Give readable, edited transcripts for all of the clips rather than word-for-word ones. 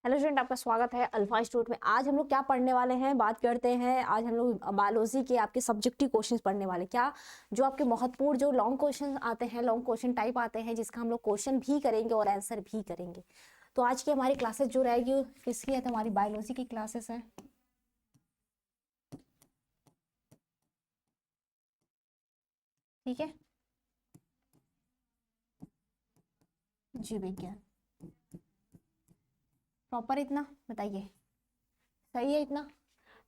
Hello student, आपका स्वागत है अल्फा इंस्टीट्यूट में। आज हम लोग क्या पढ़ने वाले हैं, बात करते हैं। आज हम लोग बायोलॉजी के आपके सब्जेक्टिव क्वेश्चंस पढ़ने वाले। क्या जो आपके महत्वपूर्ण जो लॉन्ग क्वेश्चन आते हैं, लॉन्ग क्वेश्चन टाइप आते हैं, जिसका हम लोग क्वेश्चन भी करेंगे और आंसर भी करेंगे। तो आज की हमारी क्लासेस जो रहेगी वो किसकी है, तो हमारी बायोलॉजी की क्लासेस है। ठीक है, जीव विज्ञान प्रॉपर इतना बताइए, सही है इतना।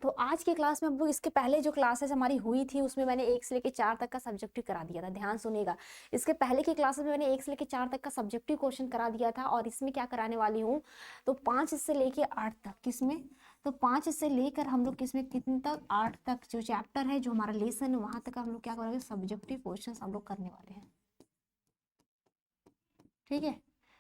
तो आज की क्लास में हम लोग इसके पहले जो क्लासेस हमारी हुई थी उसमें मैंने 1 से लेकर 4 तक का सब्जेक्टिव करा दिया था। ध्यान सुनिएगा, इसके पहले की क्लासेस में मैंने 1 से लेकर 4 तक का सब्जेक्टिव क्वेश्चन करा दिया था, और इसमें क्या कराने वाली हूँ तो 5 से लेकर 8 तक। किसमें, तो 5 से लेकर हम लोग किसमें कितने तक, 8 तक जो चैप्टर है, जो हमारा लेसन है, वहां तक हम लोग क्या करेंगे, सब्जेक्टिव क्वेश्चन हम लोग करने वाले हैं। ठीक है,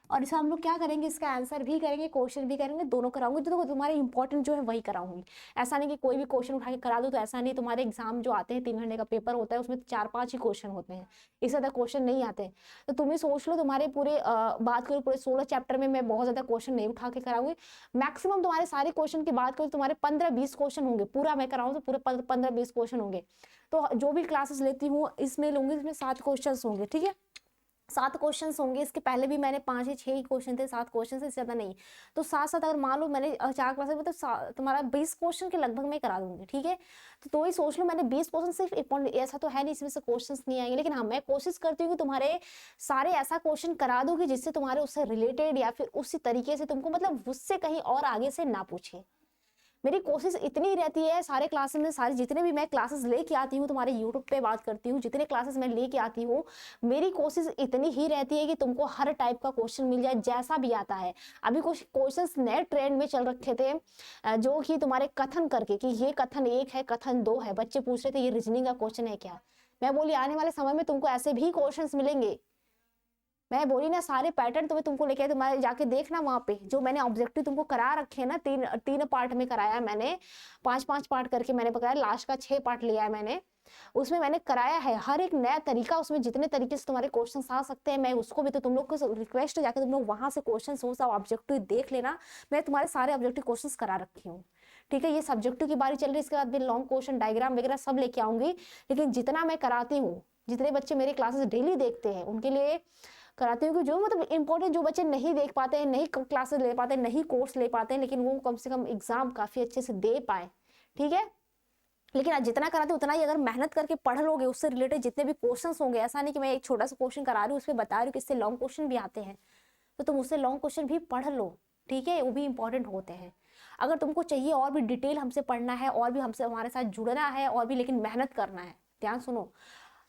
और इसे हम लोग क्या करेंगे, इसका आंसर भी करेंगे, क्वेश्चन भी करेंगे, दोनों कराऊंगी। तो तुम्हारे इंपॉर्टेंट जो है वही कराऊंगी। ऐसा नहीं कि कोई भी क्वेश्चन उठा के करा दो, तो ऐसा नहीं। तुम्हारे एग्जाम जो आते हैं 3 घंटे का पेपर होता है, उसमें 4-5 ही क्वेश्चन होते हैं, इससे ज्यादा क्वेश्चन नहीं आते। तो तुम्हें सोच लो, तुम्हारे पूरे बात करूँ पूरे 16 चैप्टर में मैं बहुत ज्यादा क्वेश्चन नहीं उठा के कराऊंगी। मैक्सिमम तुम्हारे सारे क्वेश्चन की बात करूँ, तुम्हारे 15-20 क्वेश्चन होंगे। पूरा मैं कराऊँ तो पूरे 15-20 क्वेश्चन होंगे। तो जो भी क्लासेस लेती हूँ इसमें लूंगी, इसमें 7 क्वेश्चन होंगे। ठीक है, 7 क्वेश्चन होंगे। इसके पहले भी मैंने 5 या 6 ही क्वेश्चन थे, 7 क्वेश्चन से ज्यादा नहीं। तो 7-7 अगर मान लो मैंने 4 क्लासेस में, तो तुम्हारा 20 क्वेश्चन के लगभग मैं करा दूंगी। ठीक है, तो ही सोच लो, मैंने 20 क्वेश्चन सिर्फ ऐसा तो है नहीं इसमें से क्वेश्चन नहीं आएंगे, लेकिन हाँ मैं कोशिश करती हूँ कि तुम्हारे सारे ऐसा क्वेश्चन करा दूंगी जिससे तुम्हारे उससे रिलेटेड या फिर उसी तरीके से तुमको मतलब उससे कहीं और आगे से ना पूछे। मेरी कोशिश इतनी रहती है सारे क्लासेस में, सारे जितने भी मैं क्लासेस लेके आती हूँ, तुम्हारे यूट्यूब पे बात करती हूँ, जितने क्लासेस मैं लेके आती हूँ, मेरी कोशिश इतनी ही रहती है कि तुमको हर टाइप का क्वेश्चन मिल जाए, जैसा भी आता है। अभी कुछ क्वेश्चंस नए ट्रेंड में चल रखे थे, जो कि तुम्हारे कथन करके कि ये कथन 1 है, कथन 2 है। बच्चे पूछ रहे थे ये रीजनिंग का क्वेश्चन है क्या। मैं बोली आने वाले समय में तुमको ऐसे भी क्वेश्चन मिलेंगे। मैं बोली ना, सारे पैटर्न तुम्हें तुमको लेके आए, तुम्हारे जाके देखना वहां पे जो मैंने ऑब्जेक्टिव तुमको करा रखे हैं ना, 3 पार्ट में कराया मैंने, 5-5 पार्ट करके मैंने पकाया, लास्ट का 6 पार्ट लिया है मैंने। उसमें मैंने कराया है हर एक नया तरीका, उसमें जितने तरीके से तुम्हारे क्वेश्चन आ सकते हैं, मैं उसको भी, तो तुम लोग को रिक्वेस्ट जाके तुम लोग वहां से क्वेश्चन हो सब ऑब्जेक्टिव देख लेना। मैं तुम्हारे सारे ऑब्जेक्टिव क्वेश्चन करा रखी हूँ। ठीक है, ये सब्जेक्टिव की बारी चल रही है, इसके बाद भी लॉन्ग क्वेश्चन डायग्राम वगैरह सब लेके आऊंगी। लेकिन जितना मैं कराती हूँ, जितने बच्चे मेरे क्लासेस डेली देखते हैं, उनके लिए कराती हूँ कि जो मतलब इंपॉर्टेंट, जो बच्चे नहीं देख पाते हैं, नहीं क्लासेस ले पाते हैं, नहीं कोर्स ले पाते हैं, लेकिन वो कम से कम एग्जाम काफी अच्छे से दे पाए। ठीक है, लेकिन आज जितना कराते उतना ही अगर मेहनत करके पढ़ लोगे, उससे रिलेटेड जितने भी क्वेश्चंस होंगे, ऐसा नहीं कि मैं एक छोटा सा क्वेश्चन करा रही हूँ उसमें बता रही हूँ कि इससे लॉन्ग क्वेश्चन भी आते हैं, तो तुम उससे लॉन्ग क्वेश्चन भी पढ़ लो। ठीक है, वो भी इंपॉर्टेंट होते हैं। अगर तुमको चाहिए और भी डिटेल हमसे पढ़ना है, और भी हमसे हमारे साथ जुड़ना है, और भी लेकिन मेहनत करना है, ध्यान सुनो,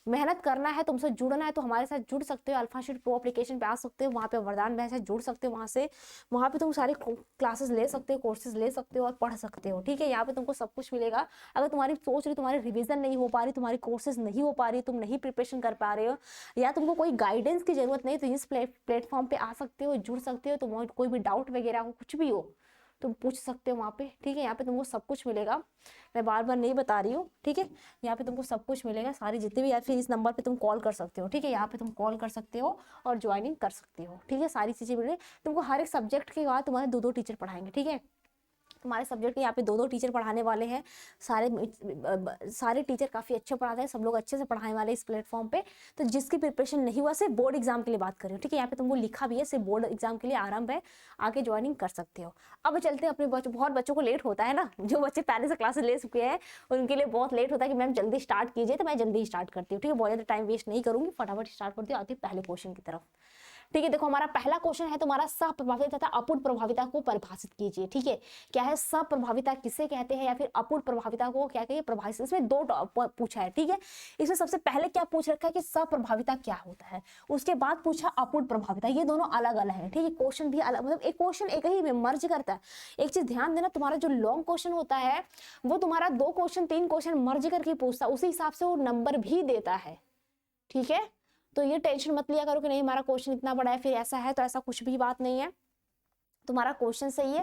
मेहनत करना है, तुमसे जुड़ना है, तो हमारे साथ जुड़ सकते हो। अल्फा शीट प्रो एप्लीकेशन पे आ सकते हो, वहाँ पे वरदान बैच है, जुड़ सकते हो वहाँ से। वहाँ पे तुम सारे क्लासेस ले सकते हो, कोर्सेज ले सकते हो और पढ़ सकते हो। ठीक है, यहाँ पे तुमको सब कुछ मिलेगा। अगर तुम्हारी सोच रही, तुम्हारी रिवीजन नहीं हो पा रही, तुम्हारी कोर्सेज नहीं हो पा रही, तुम नहीं प्रिपरेशन कर पा रहे हो, या तुमको कोई गाइडेंस की जरूरत नहीं, तो इस प्लेटफॉर्म पे आ सकते हो, जुड़ सकते हो। तुम कोई भी डाउट वगैरह हो, कुछ भी हो, तुम पूछ सकते हो वहाँ पे। ठीक है, यहाँ पे तुमको सब कुछ मिलेगा, मैं बार बार नहीं बता रही हूँ। ठीक है, यहाँ पे तुमको सब कुछ मिलेगा, सारी जितने भी, या फिर इस नंबर पे तुम कॉल कर सकते हो। ठीक है, यहाँ पे तुम कॉल कर सकते हो और ज्वाइनिंग कर सकते हो। ठीक है, सारी चीजें मिलेगी तुमको। हर एक सब्जेक्ट के बाद तुम्हारे 2-2 टीचर पढ़ाएंगे। ठीक है, तुम्हारे सब्जेक्ट के यहाँ पे 2-2 टीचर पढ़ाने वाले हैं। सारे टीचर काफी अच्छे पढ़ाते हैं, सब लोग अच्छे से पढ़ाने वाले इस प्लेटफॉर्म पे। तो जिसकी प्रिपरेशन नहीं हुआ, सिर्फ बोर्ड एग्जाम के लिए बात कर रही हूँ। ठीक है, यहाँ पे तुमको लिखा भी है, सिर्फ बोर्ड एग्जाम के लिए आरंभ है, आके ज्वाइनिंग कर सकते हो। अब चलते हैं अपने बच्चों, बहुत बच्चों को लेट होता है ना, जो बच्चे पहले से क्लासेस ले चुके हैं उनके लिए बहुत लेट होता है कि मैम जल्दी स्टार्ट कीजिए, तो मैं जल्दी स्टार्ट करती हूँ। ठीक है, बहुत ज्यादा टाइम वेस्ट नहीं करूंगी, फटाफट स्टार्ट करती हूँ, आती हूँ पहले क्वेश्चन की तरफ। ठीक है, देखो हमारा पहला क्वेश्चन है तुम्हारा, सप्रभाविता तथा अपूर्ण प्रभाविता को परिभाषित कीजिए। ठीक है, क्या है सप्रभाविता, किसे कहते हैं, या फिर अपूर्ण प्रभाविता को क्या कहिए, प्रभावित। इसमें 2 पूछा है। ठीक है, इसमें सबसे पहले क्या पूछ रखा है कि सप्रभाविता क्या होता है, उसके बाद पूछा अपूर्ण प्रभाविता। ये दोनों अलग अलग है। ठीक है, क्वेश्चन भी अलग, मतलब एक क्वेश्चन एक ही में मर्ज करता है। एक चीज ध्यान देना, तुम्हारा जो लॉन्ग क्वेश्चन होता है वो तुम्हारा 2 क्वेश्चन 3 क्वेश्चन मर्ज करके पूछता है, उसी हिसाब से वो नंबर भी देता है। ठीक है, तो ये टेंशन मत लिया करो कि नहीं हमारा क्वेश्चन इतना बड़ा है फिर ऐसा है, तो ऐसा कुछ भी बात नहीं है, तुम्हारा क्वेश्चन सही है।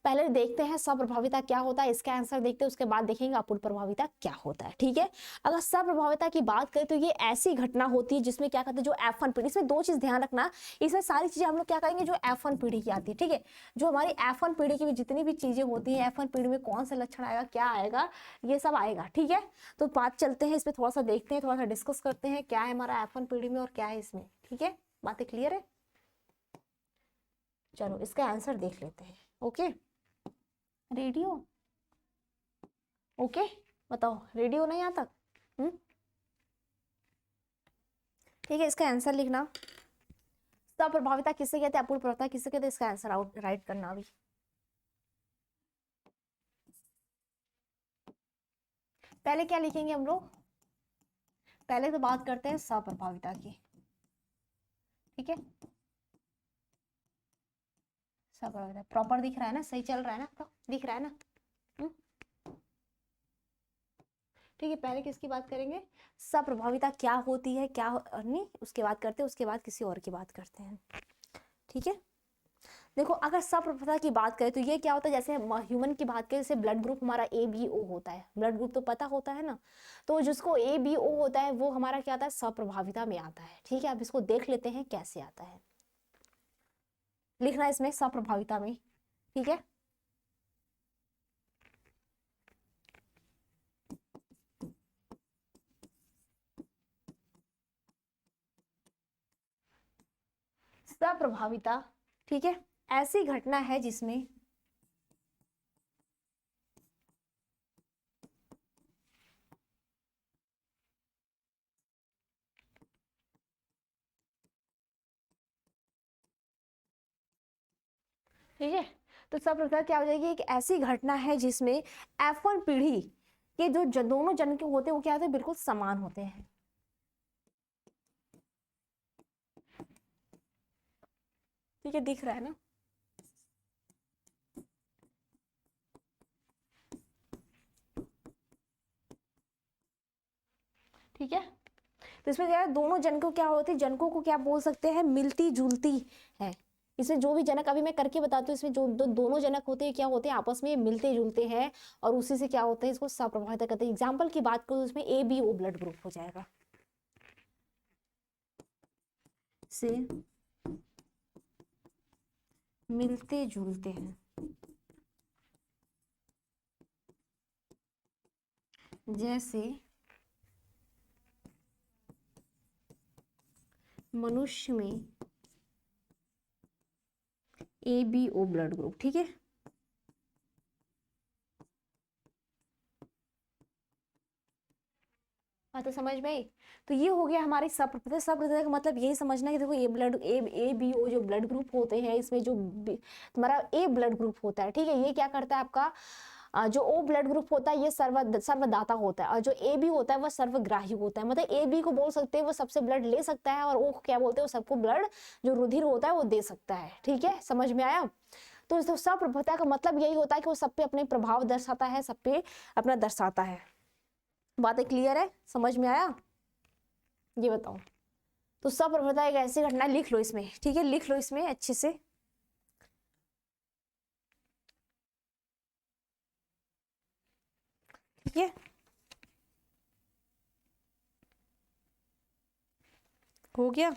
पहले देखते हैं सप्रभाविता क्या होता है, इसका आंसर देखते हैं, उसके बाद देखेंगे अपूर्ण प्रभाविता क्या होता है। ठीक है, अगर सप्रभाविता की बात करें तो ये ऐसी घटना होती है जिसमें क्या कहते हैं, जो F1 पीढ़ी, इसमें दो चीज ध्यान रखना, इसमें सारी चीजें हम लोग क्या करेंगे जो F1 पीढ़ी की आती है। ठीक है, जो हमारी F1 पीढ़ी की जितनी भी चीजें होती है, F1 पीढ़ी में कौन सा लक्षण आएगा, क्या आएगा, ये सब आएगा। ठीक है, तो बात चलते हैं इस पे, थोड़ा सा देखते हैं, थोड़ा सा डिस्कस करते हैं क्या है हमारा F1 पीढ़ी में और क्या है इसमें। ठीक है, बातें क्लियर है? चलो इसका आंसर देख लेते हैं। ओके, रेडियो, ओके, बताओ रेडियो नहीं आता? ठीक है, इसका आंसर लिखना, सप्रभाविता किससे कहते हैं, अपूर्ण प्रभाविता किससे कहते हैं, इसका आंसर आउट राइट करना। अभी पहले क्या लिखेंगे हम लोग, पहले तो बात करते हैं सप्रभाविता की। ठीक है, सप्रभाविता प्रॉपर दिख रहा है ना, सही चल रहा है ना, तो दिख रहा है ना? ठीक है, पहले किसकी बात करेंगे, सप्रभाविता क्या होती है, क्या नहीं, उसके बाद करते हैं, उसके बाद किसी और की बात करते हैं। ठीक है, देखो अगर सप्रभाविता की बात करें तो ये क्या होता है, जैसे ह्यूमन की बात करें, जैसे ब्लड ग्रुप हमारा ABO होता है, ब्लड ग्रुप तो पता होता है ना, तो जिसको ABO होता है वो हमारा क्या आता है, सप्रभाविता में आता है। ठीक है, अब इसको देख लेते हैं कैसे आता है, लिखना इसमें सप्रभाविता में। ठीक है, सप्रभाविता, ठीक है, ऐसी घटना है जिसमें ठीक है, तो सप्रभाविता क्या हो जाएगी, एक ऐसी घटना है जिसमें F1 पीढ़ी के जो दोनों जन के होते हैं वो क्या होते हैं, बिल्कुल समान होते हैं। ठीक है, दिख रहा है ना? ठीक है, तो इसमें क्या है, दोनों जनकों क्या होते हैं, जनकों को क्या बोल सकते हैं, मिलती जुलती है। इसमें जो भी जनक, अभी मैं करके बताती हूँ, इसमें जो दोनों जनक होते हैं क्या होते हैं, आपस में मिलते जुलते हैं, और उसी से क्या होता है, इसको सप्रभाविता कहते हैं। एग्जाम्पल की बात करूँ इसमें ABO ब्लड ग्रुप हो जाएगा, से मिलते जुलते हैं, जैसे मनुष्य में ABO ब्लड ग्रुप। ठीक है, बात तो समझ में आई? तो ये हो गया हमारी सप्रभाविता। सप्रभाविता का मतलब यही समझना है कि देखो ABO जो ब्लड ग्रुप होते हैं, इसमें जो तुम्हारा A ब्लड ग्रुप होता है, ठीक है, ये क्या करता है आपका, जो O ब्लड ग्रुप होता है ये सर्वदाता होता है, और जो AB होता है वह सर्वग्राही होता है। मतलब AB को बोल सकते हैं वो सबसे ब्लड ले सकता है, और O को क्या बोलते हैं, वो सबको ब्लड जो रुधिर होता है वो दे सकता है। ठीक है, समझ में आया? तो सप्रभाविता का मतलब यही होता है कि वो सब पे अपने प्रभाव दर्शाता है, सब पे अपना दर्शाता है। बातें क्लियर है, समझ में आया? ये बताओ, तो सप्रभाविता एक ऐसी घटना, लिख लो इसमें। ठीक है, लिख लो इसमें अच्छे से। ठीक है, हो गया?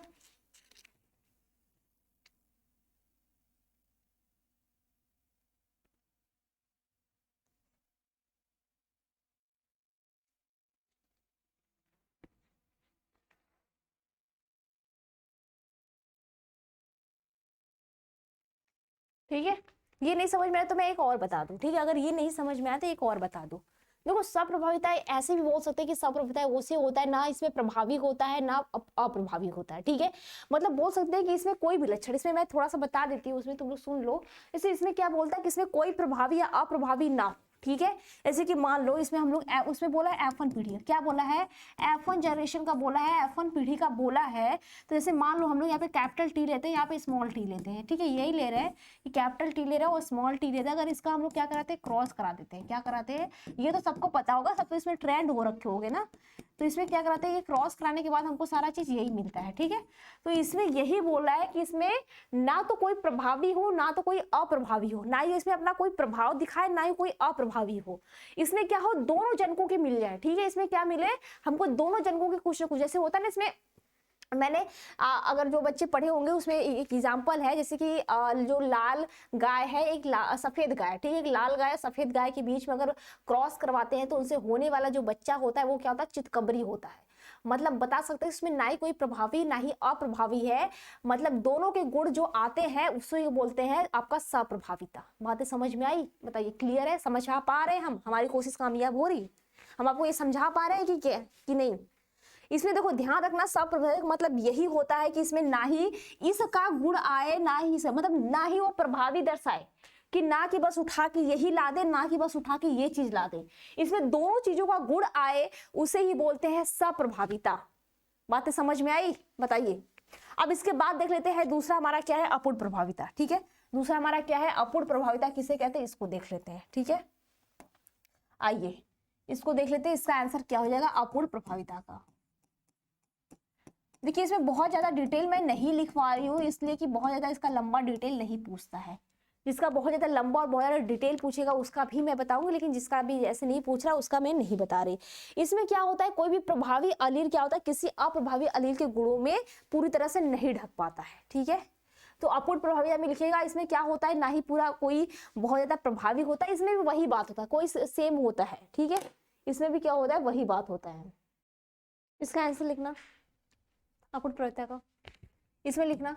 ठीक है, ये नहीं समझ में आया तो मैं एक और बता दूं। ठीक है, अगर ये नहीं समझ में आया तो एक और बता दूं। देखो सप्रभाविता ऐसे भी बोल सकते हैं कि सप्रभाविता उसे होता है ना, इसमें प्रभावी होता है ना अप्रभावी होता है। ठीक है, मतलब बोल सकते हैं कि इसमें कोई भी लक्षण, इसमें मैं थोड़ा सा बता देती हूँ, उसमें तुम लोग सुन लो। इसे इसमें क्या बोलता है कि इसमें कोई प्रभावी या अप्रभावी ना हो। ठीक है, जैसे कि मान लो इसमें हम लोग उसमें बोला है F1 पीढ़ी, क्या बोला है, F1 जनरेशन का बोला है, F1 पीढ़ी का बोला है। तो जैसे मान लो हम लोग यहाँ पे कैपिटल T लेते हैं, यहाँ पे स्मॉल t लेते हैं। ठीक है, यही ले रहे हैं कि कैपिटल T ले रहे हैं और स्मॉल t लेते हैं। अगर इसका हम लोग क्या कराते हैं, क्रॉस करा देते हैं। क्या कराते हैं, ये तो सबको पता होगा, सब तो इसमें ट्रेंड हो रखे होगे ना। तो इसमें क्या कराते हैं, ये क्रॉस कराने के बाद हमको सारा चीज यही मिलता है, ठीक है। तो इसमें यही बोल रहा है कि इसमें ना तो कोई प्रभावी हो ना तो कोई अप्रभावी हो, ना ही इसमें अपना कोई प्रभाव दिखाए ना ही कोई अप्रभावी हो, इसमें क्या हो दोनों जनकों के मिल जाए, ठीक है। इसमें क्या मिले हमको, दोनों जनकों के कुछ ना कुछ, जैसे होता है ना इसमें मैंने अगर जो बच्चे पढ़े होंगे उसमें एक एग्जांपल है, जैसे कि जो लाल गाय है एक सफेद गाय, ठीक है, एक लाल गाय सफेद गाय के बीच में अगर क्रॉस करवाते हैं तो उनसे होने वाला जो बच्चा होता है वो क्या होता है, चितकबरी होता है। मतलब बता सकते हैं इसमें ना ही कोई प्रभावी ना ही अप्रभावी है, मतलब दोनों के गुण जो आते हैं उसको बोलते हैं आपका सप्रभाविता। बातें समझ में आई? बताइए, क्लियर है? समझ पा रहे हैं हम? हमारी कोशिश कामयाब हो रही? हम आपको ये समझा पा रहे हैं कि क्या कि नहीं? इसमें देखो ध्यान रखना, सप्रभावी मतलब यही होता है कि इसमें ना ही इसका गुण आए ना ही मतलब ना ही वो प्रभावी दर्शाए, कि ना कि बस उठा के यही ला दे ना कि बस उठा के ये चीज ला दे, इसमें दोनों चीजों का गुण आए उसे ही बोलते हैं सप्रभाविता। बातें समझ में आई? बताइए। अब इसके बाद देख लेते हैं दूसरा हमारा क्या है, अपूर्ण प्रभाविता, ठीक है। दूसरा हमारा क्या है, अपूर्ण प्रभाविता किसे कहते हैं, इसको देख लेते हैं, ठीक है। आइए इसको देख लेते हैं, इसका आंसर क्या हो जाएगा अपूर्ण प्रभाविता का। देखिए इसमें बहुत ज्यादा डिटेल मैं नहीं लिख पा रही हूँ, इसलिए कि बहुत ज्यादा इसका लंबा डिटेल नहीं पूछता है। जिसका बहुत ज्यादा लंबा और बहुत ज्यादा डिटेल पूछेगा उसका भी मैं बताऊंगी, लेकिन जिसका भी ऐसे नहीं पूछ रहा उसका मैं नहीं बता रही। इसमें क्या होता है, कोई भी प्रभावी अलील क्या होता है, किसी अप्रभावी अलील के गुणों में पूरी तरह से नहीं ढक पाता है, ठीक है। तो अपूर्ण प्रभाविता में लिखेगा, इसमें क्या होता है, ना ही पूरा कोई बहुत ज्यादा प्रभावी होता है, इसमें भी वही बात होता है, कोई सेम होता है, ठीक है। इसमें भी क्या होता है, वही बात होता है। इसका आंसर लिखना अपूर्ण प्रभाविता का, इसमें लिखना।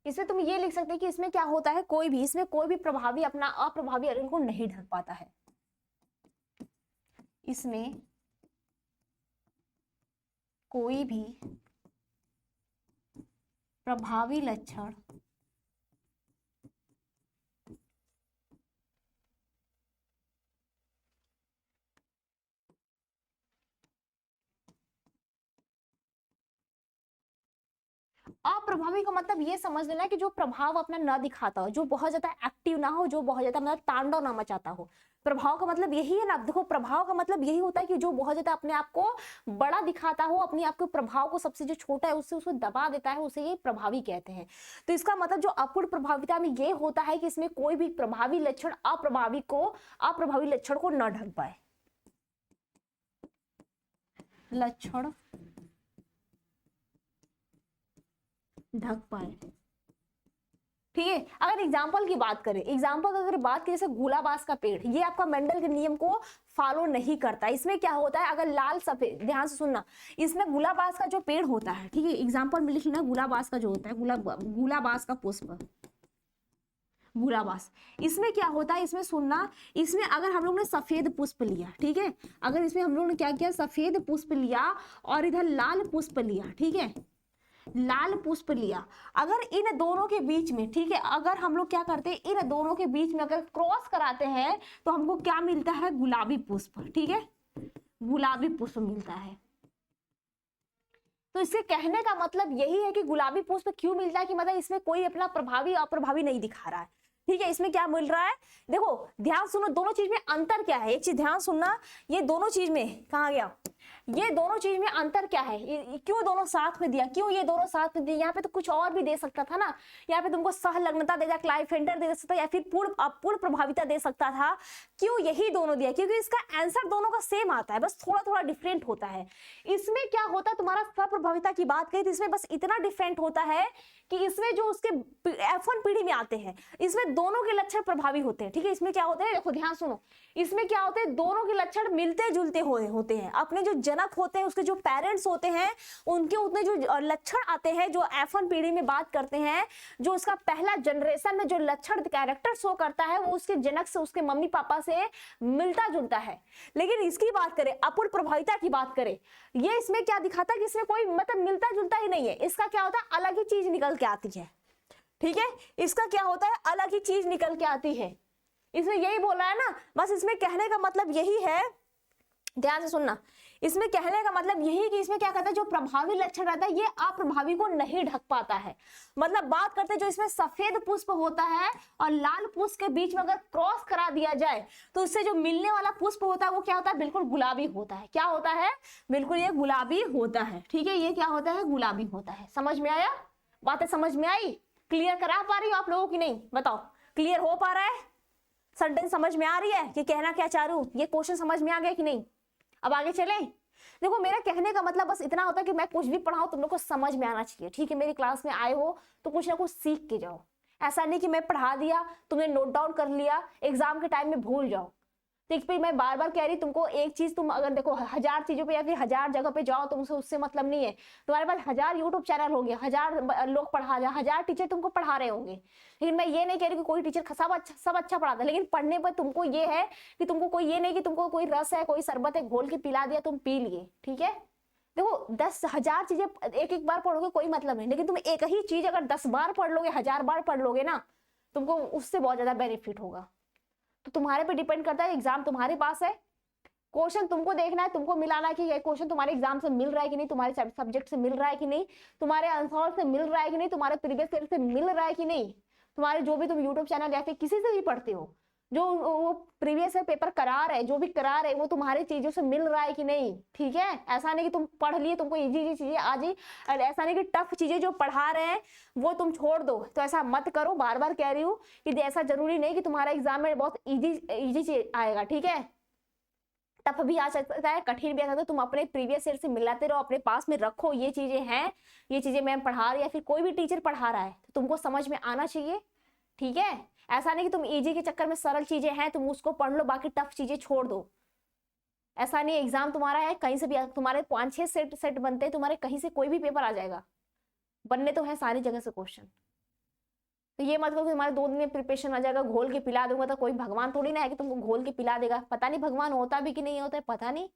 इसमें तुम ये लिख सकते हैं कि इसमें क्या होता है, इसमें कोई भी प्रभावी अपना अप्रभावी अलील को नहीं ढक पाता है। इसमें कोई भी प्रभावी लक्षण अप्रभावी का मतलब ये समझ लेना कि जो प्रभाव अपना न दिखाता हो, जो बहुत ज्यादा एक्टिव ना हो, जो बहुत ज्यादा मतलब तांडव ना मचाता हो। प्रभाव का मतलब यही है ना, देखो प्रभाव का मतलब यही होता है कि जो बहुत ज्यादा अपने आप को बड़ा दिखाता हो, अपने आप के प्रभाव को सबसे जो छोटा है उससे उसको दबा देता है, उसे ये प्रभावी कहते हैं। तो इसका मतलब जो अपूर्ण प्रभाविता में ये होता है कि इसमें कोई भी प्रभावी लक्षण अप्रभावी लक्षण को न ढक पाए, लक्षण ढक पाए, ठीक है। अगर एग्जाम्पल की बात करें, जैसे गुलाबास का पेड़, ये आपका मेंडल के नियम को फॉलो नहीं करता। इसमें क्या होता है, अगर लाल सफेद, ध्यान से सुनना, इसमें गुलाबास का जो पेड़ होता है, ठीक है, एग्जाम्पल में लिख लेना, गुलाबास का जो होता है, गुलाबास का पुष्प, गुलाबास, इसमें क्या होता है, इसमें सुनना, इसमें अगर हम लोग ने सफेद पुष्प लिया, ठीक है, अगर इसमें हम लोग ने क्या किया, सफेद पुष्प लिया और इधर लाल पुष्प लिया, ठीक है, लाल पुष्प लिया, अगर इन दोनों के बीच में, ठीक है, अगर हम लोग क्या करते हैं, इन दोनों के बीच में अगर क्रॉस कराते हैं तो हमको क्या मिलता है, गुलाबी पुष्प, ठीक है, गुलाबी पुष्प मिलता है। तो इसके कहने का मतलब यही है कि गुलाबी पुष्प क्यों मिलता है, कि मतलब इसमें कोई अपना प्रभावी अप्रभावी नहीं दिखा रहा है, ठीक है। इसमें क्या मिल रहा है, देखो ध्यान सुनो, दोनों चीज में अंतर क्या है, एक चीज ध्यान सुनना, ये दोनों चीज में कहा गया, ये दोनों चीज में अंतर क्या है, क्यों दोनों साथ में दिया, क्यों ये दोनों साथ में दिया, यहाँ पे तो कुछ और भी दे सकता था ना, यहाँ पे तुमको सहलग्नता दे, क्लाइफेंडर दे सकता या फिर पूर्ण प्रभाविता दे सकता था, क्यों यही दोनों दिया, क्योंकि इसका आंसर दोनों का सेम आता है, बस थोड़ा थोड़ा डिफरेंट होता है। इसमें क्या होता है, तुम्हारा सप्रभाविता की बात करें तो इसमें बस इतना डिफरेंट होता है कि इसमें जो उसके F1 पीढ़ी में आते हैं, इसमें दोनों के लक्षण प्रभावी होते हैं, ठीक है। इसमें क्या होते हैं, देखो ध्यान सुनो, इसमें क्या होते हैं, दोनों के लक्षण मिलते जुलते होते हैं, अपने जो जनक होते हैं, उसके जो पेरेंट्स होते हैं, उनके उतने जो लक्षण आते हैं, जो F1 पीढ़ी में बात करते हैं, जो उसका पहला जनरेशन में जो लक्षण कैरेक्टर शो करता है वो उसके जनक से, उसके मम्मी पापा से मिलता जुलता है। लेकिन इसकी बात करें, अपूर्ण प्रभाविता की बात करें, ये इसमें क्या दिखाता है कि इसमें कोई मतलब मिलता जुलता ही नहीं है, इसका क्या होता है, अलग ही चीज निकल के आती है, ठीक है, इसका क्या होता है, अलग ही चीज निकल के आती है। इसमें यही बोल रहा है ना, बस इसमें कहने का मतलब यही है, ध्यान से सुनना, इसमें कहने का मतलब यही है कि इसमें क्या कहता है, जो प्रभावी लक्षण रहता है ये अप्रभावी को नहीं ढक पाता है। मतलब बात करते हैं जो इसमें सफेद पुष्प होता है और लाल पुष्प के बीच में अगर क्रॉस करा दिया जाए तो इससे जो मिलने वाला पुष्प होता है वो क्या होता है, बिल्कुल गुलाबी होता है। क्या होता है, बिल्कुल ये गुलाबी होता है। ठीक है, ये क्या होता है, गुलाबी होता है। समझ में आया, बातें समझ में आई, क्लियर करा पा रही हो आप लोगों की नहीं, बताओ क्लियर हो पा रहा है, सेंटेंस समझ में आ रही है कि कहना क्या चाह रही हूं, ये क्वेश्चन समझ में आ गया कि नहीं। अब आगे चले। देखो मेरा कहने का मतलब बस इतना होता है कि मैं कुछ भी पढ़ाऊं तुम लोग को समझ में आना चाहिए। ठीक है, मेरी क्लास में आए हो तो कुछ ना कुछ सीख के जाओ। ऐसा नहीं कि मैं पढ़ा दिया तुमने नोट डाउन कर लिया एग्जाम के टाइम में भूल जाओ। देखिए मैं बार बार कह रही तुमको एक चीज, तुम अगर देखो 1000 चीजों पे या फिर 1000 जगह पे जाओ तुमसे उससे मतलब नहीं है। तुम्हारे पास 1000 यूट्यूब चैनल होंगे, 1000 लोग पढ़ा रहे, 1000 टीचर तुमको पढ़ा रहे होंगे, लेकिन मैं ये नहीं कह रही कि कोई टीचर सब अच्छा पढ़ाता है, लेकिन पढ़ने पर तुमको ये है कि तुमको कोई ये नहीं कि तुमको कोई रस है, कोई शरबत है घोल के पिला दिया तुम पी लिए। ठीक है, देखो 10,000 चीजें एक एक बार पढ़ोगे कोई मतलब नहीं, लेकिन तुम एक ही चीज अगर 10 बार पढ़ लोगे, 1000 बार पढ़ लोगे ना, तुमको उससे बहुत ज्यादा बेनिफिट होगा। तो तुम्हारे पे डिपेंड करता है, एग्जाम तुम्हारे पास है, क्वेश्चन तुमको देखना है, तुमको मिलाना है कि ये क्वेश्चन तुम्हारे एग्जाम से मिल रहा है कि नहीं, तुम्हारे सब्जेक्ट से मिल रहा है कि नहीं, तुम्हारे आंसर से मिल रहा है कि नहीं, तुम्हारे प्रीवियस ईयर से मिल रहा है कि नहीं, तुम्हारे जो भी तुम यूट्यूब चैनल या फिर किसी से भी पढ़ते हो, जो वो प्रीवियस ईयर पेपर करा रहे, जो भी करा रहे वो तुम्हारी चीजों से मिल रहा है कि नहीं। ठीक है, ऐसा नहीं कि तुम पढ़ लिए तुमको इजी चीजें आ जाए, और ऐसा नहीं कि टफ चीजें जो पढ़ा रहे हैं वो तुम छोड़ दो, तो ऐसा मत करो। बार बार कह रही हूँ कि ऐसा जरूरी नहीं कि तुम्हारा एग्जाम में बहुत इजी चीज आएगा। ठीक है, टफ भी आ सकता है, कठिन भी आ सकता है, तुम अपने प्रीवियस ईयर से मिलाते रहो, अपने पास में रखो, ये चीजें हैं, ये चीजें मैम पढ़ा रही है या फिर कोई भी टीचर पढ़ा रहा है तो तुमको समझ में आना चाहिए। ठीक है, ऐसा नहीं कि तुम इजी के चक्कर में सरल चीजें हैं तुम उसको पढ़ लो, बाकी टफ चीजें छोड़ दो। ऐसा नहीं, एग्जाम तुम्हारा है कहीं से भी, तुम्हारे 5-6 सेट बनते हैं, तुम्हारे कहीं से कोई भी पेपर आ जाएगा, बनने तो है सारी जगह से क्वेश्चन। तो ये मत करो कि तुम्हारे 2 दिन में प्रिपरेशन आ जाएगा, घोल के पिला दूंगा, तो कोई भगवान थोड़ी ना है कि तुमको घोल के पिला देगा। पता नहीं भगवान होता भी कि नहीं होता है, पता नहीं,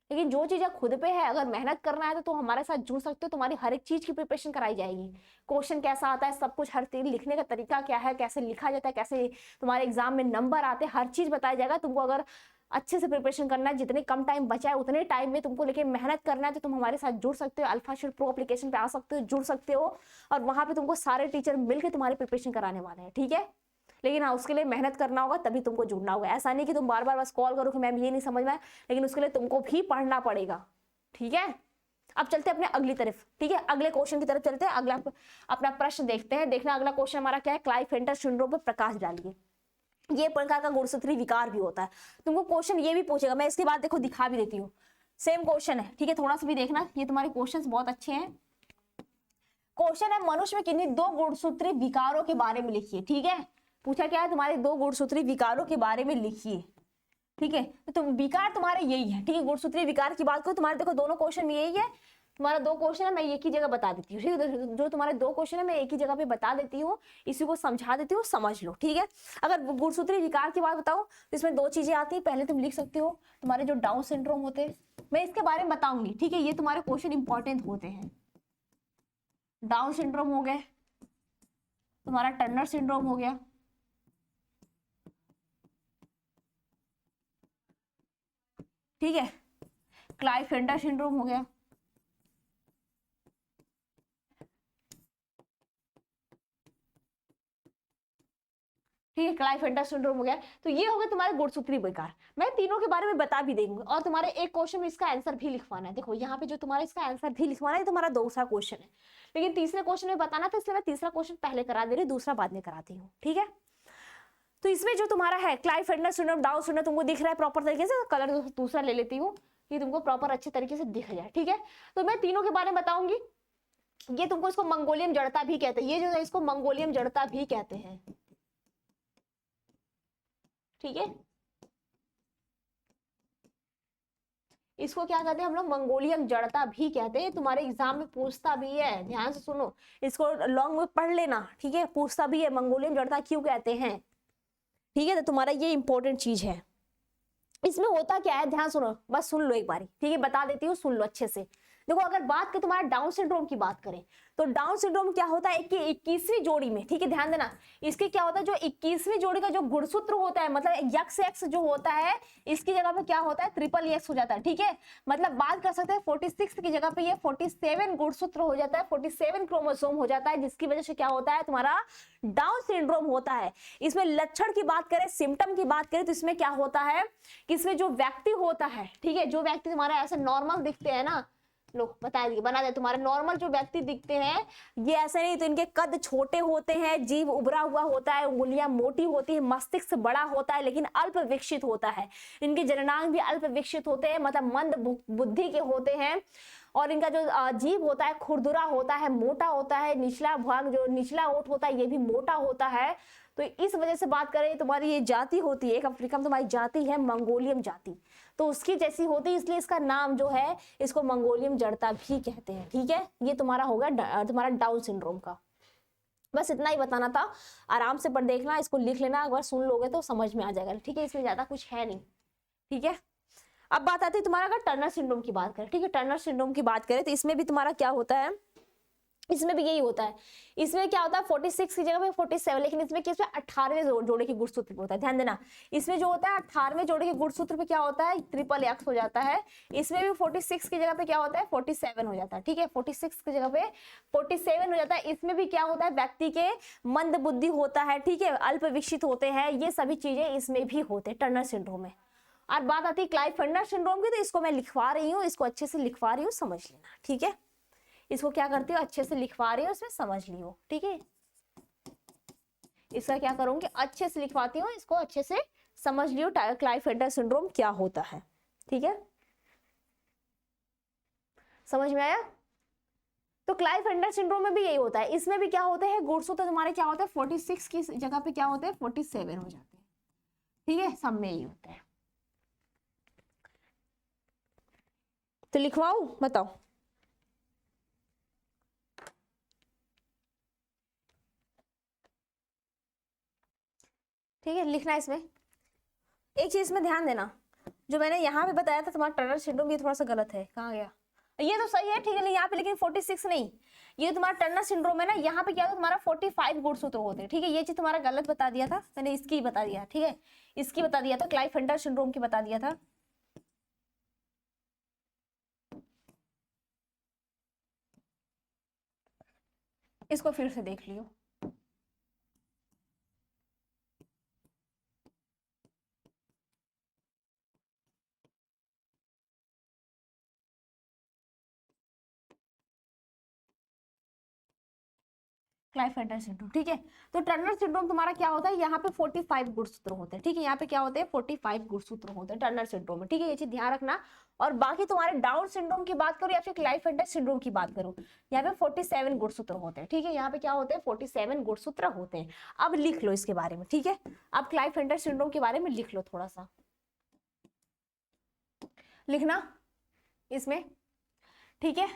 लेकिन जो चीजें खुद पे है, अगर मेहनत करना है तो तुम हमारे साथ जुड़ सकते हो, तुम्हारी हर एक चीज की प्रिपरेशन कराई जाएगी। क्वेश्चन कैसा आता है, सब कुछ, हर चीज लिखने का तरीका क्या है, कैसे लिखा जाता है, कैसे तुम्हारे एग्जाम में नंबर आते हैं, हर चीज बताया जाएगा तुमको। अगर अच्छे से प्रिपरेशन करना है, जितने कम टाइम बचा है उतने टाइम में तुमको लेके मेहनत करना है, तो तुम हमारे साथ जुड़ सकते हो। अल्फाशीट प्रो एप्लीकेशन पे आ सकते हो, जुड़ सकते हो, और वहां पे तुमको सारे टीचर मिलकर तुम्हारी प्रिपरेशन कराने वाले हैं। ठीक है, लेकिन हाँ उसके लिए मेहनत करना होगा, तभी तुमको जुड़ना होगा। ऐसा नहीं कि तुम बार बार बस कॉल करो कि मैम ये नहीं समझ में आया, लेकिन उसके लिए तुमको भी पढ़ना पड़ेगा। ठीक है, अब चलते हैं अपने अगली तरफ। ठीक है, अगले क्वेश्चन की तरफ चलते हैं। अगला अपना प्रश्न देखते हैं। देखना अगला क्वेश्चन हमारा क्या है, क्लाइफेंटर सिंड्रोम पर प्रकाश डालिए। ये प्रकार का गुणसूत्री विकार भी होता है। तुमको क्वेश्चन ये भी पूछेगा, मैं इसके बाद देखो दिखा भी देती हूँ, सेम क्वेश्चन है। ठीक है, थोड़ा सा भी देखना, ये तुम्हारे क्वेश्चन बहुत अच्छे हैं। क्वेश्चन है मनुष्य में किन्हीं 2 गुणसूत्री विकारों के बारे में लिखिए। ठीक है, पूछा क्या है, तुम्हारे 2 गुणसूत्री विकारों के बारे में लिखिए। ठीक है, तो तुम विकार तुम्हारे यही है। ठीक है, गुणसूत्री विकार की बात करो, तुम्हारे देखो दोनों क्वेश्चन में यही है। तुम्हारा 2 क्वेश्चन है, मैं एक ही जगह बता देती हूँ। ठीक है, जो तुम्हारे 2 क्वेश्चन है मैं एक ही जगह पे बता देती हूँ, इसी को समझा देती हूँ, समझ लो। ठीक है, अगर गुणसूत्री विकार की बात बताओ तो इसमें 2 चीजें आती है। पहले तुम लिख सकते हो तुम्हारे जो डाउन सिंड्रोम होते हैं, मैं इसके बारे में बताऊंगी। ठीक है, ये तुम्हारे क्वेश्चन इंपॉर्टेंट होते हैं। डाउन सिंड्रोम हो गए, तुम्हारा टर्नर सिंड्रोम हो गया, ठीक है, क्लाइफेंटर सिंड्रोम हो गया, ठीक है, क्लाइफेंटर सिंड्रोम हो गया। तो ये हो गए तुम्हारे गुणसूत्री विकार। मैं तीनों के बारे में बता भी देंगे, और तुम्हारे एक क्वेश्चन में इसका आंसर भी लिखवाना है। देखो यहाँ पे जो तुम्हारा इसका आंसर भी लिखवाना है, तुम्हारा दूसरा क्वेश्चन है, लेकिन तीसरे क्वेश्चन में बताना था, इसलिए मैं तीसरा क्वेश्चन पहले करा दे रही, दूसरा बाद में कराती हूँ। ठीक है, तो इसमें जो तुम्हारा है क्लाइफेंटर सिंड्रोम, डाउन सिंड्रोम तुमको दिख रहा है प्रॉपर तरीके से, कलर दूसरा ले लेती हूँ कि तुमको प्रॉपर अच्छे तरीके से दिख जाए। ठीक है, तो मैं तीनों के बारे में बताऊंगी। ये तुमको इसको मंगोलियम जड़ता भी कहते हैं, ये जो है इसको मंगोलियम जड़ता भी कहते हैं। ठीक है, इसको क्या कहते हैं हम लोग, मंगोलियम जड़ता भी कहते हैं। तुम्हारे एग्जाम में पूछता भी है, ध्यान से सुनो, इसको लॉन्ग में पढ़ लेना। ठीक है, पूछता भी है मंगोलियम जड़ता क्यों कहते हैं। ठीक है, तो तुम्हारा ये इंपॉर्टेंट चीज है। इसमें होता क्या है, ध्यान सुनो, बस सुन लो एक बारी। ठीक है, बता देती हूँ, सुन लो अच्छे से, देखो अगर बात करें तुम्हारा डाउन सिंड्रोम की बात करें, तो डाउन सिंड्रोम क्या होता है कि 21वीं जोड़ी में, ठीक है ध्यान देना, इसके क्या होता है, जो 21वीं जोड़ी का जो गुणसूत्र होता है, मतलब यक्स एक्स जो होता है, इसकी जगह पे क्या होता है, ट्रिपल एक्स हो जाता है, ठीक है। मतलब बात कर सकते हैं 46 की जगह पे ये 47 गुणसूत्र हो जाता है, 47 क्रोमोसोम हो जाता है, जिसकी वजह से क्या होता है, तुम्हारा डाउन सिंड्रोम होता है। इसमें लक्षण की बात करें, सिम्टम की बात करें, तो इसमें क्या होता है कि इसमें जो व्यक्ति होता है, ठीक है, जो व्यक्ति तुम्हारा ऐसे नॉर्मल दिखते हैं ना, लो बता दिए, बना दे, तुम्हारे नॉर्मल जो व्यक्ति दिखते हैं ये ऐसे नहीं, तो इनके कद छोटे होते हैं, जीभ उभरा हुआ होता है, उंगलियां मोटी होती है, मस्तिष्क बड़ा होता है लेकिन अल्प विकसित होता है, इनके जननांग भी अल्प विकसित होते हैं, मतलब मंद बुद्धि के होते हैं, और इनका जो जीभ होता है खुरदुरा होता है, मोटा होता है, निचला भाग जो निचला ओठ होता है ये भी मोटा होता है। तो इस वजह से बात करें, तुम्हारी ये जाति होती है, एक अफ्रीका में तुम्हारी जाति है मंगोलियम जाति, तो उसकी जैसी होती है, इसलिए इसका नाम जो है इसको मंगोलियम जड़ता भी कहते हैं, ठीक है। ये तुम्हारा होगा तुम्हारा डाउन सिंड्रोम का। बस इतना ही बताना था, आराम से पढ़ देखना, इसको लिख लेना, अगर सुन लोगे तो समझ में आ जाएगा, ठीक है, इसमें ज्यादा कुछ है नहीं, ठीक है। अब बात आती है तुम्हारा अगर टर्नर सिंड्रोम की बात करें, ठीक है, टर्नर सिंड्रोम की बात करें तो इसमें भी तुम्हारा क्या होता है, इसमें भी यही होता है। इसमें क्या होता है 46 की जगह पे 47, लेकिन इसमें किसमें 18वें जोड़े के गुणसूत्र पे होता है, ध्यान देना, इसमें जो होता है 18वें जोड़े के गुणसूत्र पे क्या होता है, ट्रिपल एक्स हो जाता है। इसमें भी 46 की जगह पे क्या होता है 47 हो जाता है, ठीक है, 46 की जगह पे 47 हो जाता है। इसमें भी क्या होता है, व्यक्ति के मंद बुद्धि होता है, ठीक है, अल्प विकसित होते हैं, ये सभी चीजें इसमें भी होते हैं टर्नर सिंड्रोम में। और बात आती है क्लाइफेंडर सिंड्रोम की, तो इसको मैं लिखवा रही हूँ, इसको अच्छे से लिखवा रही हूँ, समझ लेना, ठीक है, इसको क्या करती हो अच्छे से लिखवा रही हूँ, इसमें समझ लियो, ठीक है, इसका क्या करूंगी अच्छे से लिखवाती हूँ, इसको अच्छे से समझ लियो क्लाइफेंडर सिंड्रोम क्या होता है, ठीक है, समझ में आया। तो क्लाइफेंडर सिंड्रोम में भी यही होता है, इसमें भी क्या होते हैं गुणसूत्र तुम्हारे क्या होते हैं 46 की जगह पे क्या होते हैं 47 हो जाते हैं, ठीक है, सब में यही होता है। तो लिखवाऊं, बताओ, ठीक है, लिखना है इसमें। एक चीज में ध्यान देना, जो मैंने यहाँ पे बताया था तुम्हारा टर्नर सिंड्रोम, ये थोड़ा सा गलत है, कहाँ गया, ये तो सही है, ठीक है, यहाँ पे लेकिन 46 नहीं, ये तुम्हारा टर्नर सिंड्रोम है ना, यहाँ पे क्या होता है तुम्हारा 45 गुणसूत्र होते हैं, ठीक है, ये चीज तुम्हारा गलत बता दिया था मैंने, इसकी बता दिया, ठीक है, इसकी बता दिया था, क्लाइफेंडर सिंड्रोम की बता दिया था। इसको फिर से देख लियो, क्लाइफेंडर सिंड्रोम, ठीक है। तो टर्नर सिंड्रोम तुम्हारा क्या होता है, यहाँ पे 45 गुणसूत्र होते हैं, ठीक है, यहाँ पे क्या होते हैं 45 गुणसूत्र होते हैं टर्नर सिंड्रोम में, ठीक है, ये चीज ध्यान रखना। और बाकी तुम्हारे डाउन सिंड्रोम की बात करो या फिर क्लाइफेंडर सिंड्रोम की बात करो, यहाँ पे 47 गुणसूत्र होते हैं, ठीक है, यहाँ पे क्या होते हैं 47 गुणसूत्र होते हैं। अब लिख लो इसके बारे में, ठीक है, अब क्लाइफेंडर सिंड्रोम के बारे में लिख लो, थोड़ा सा लिखना इसमें, ठीक है,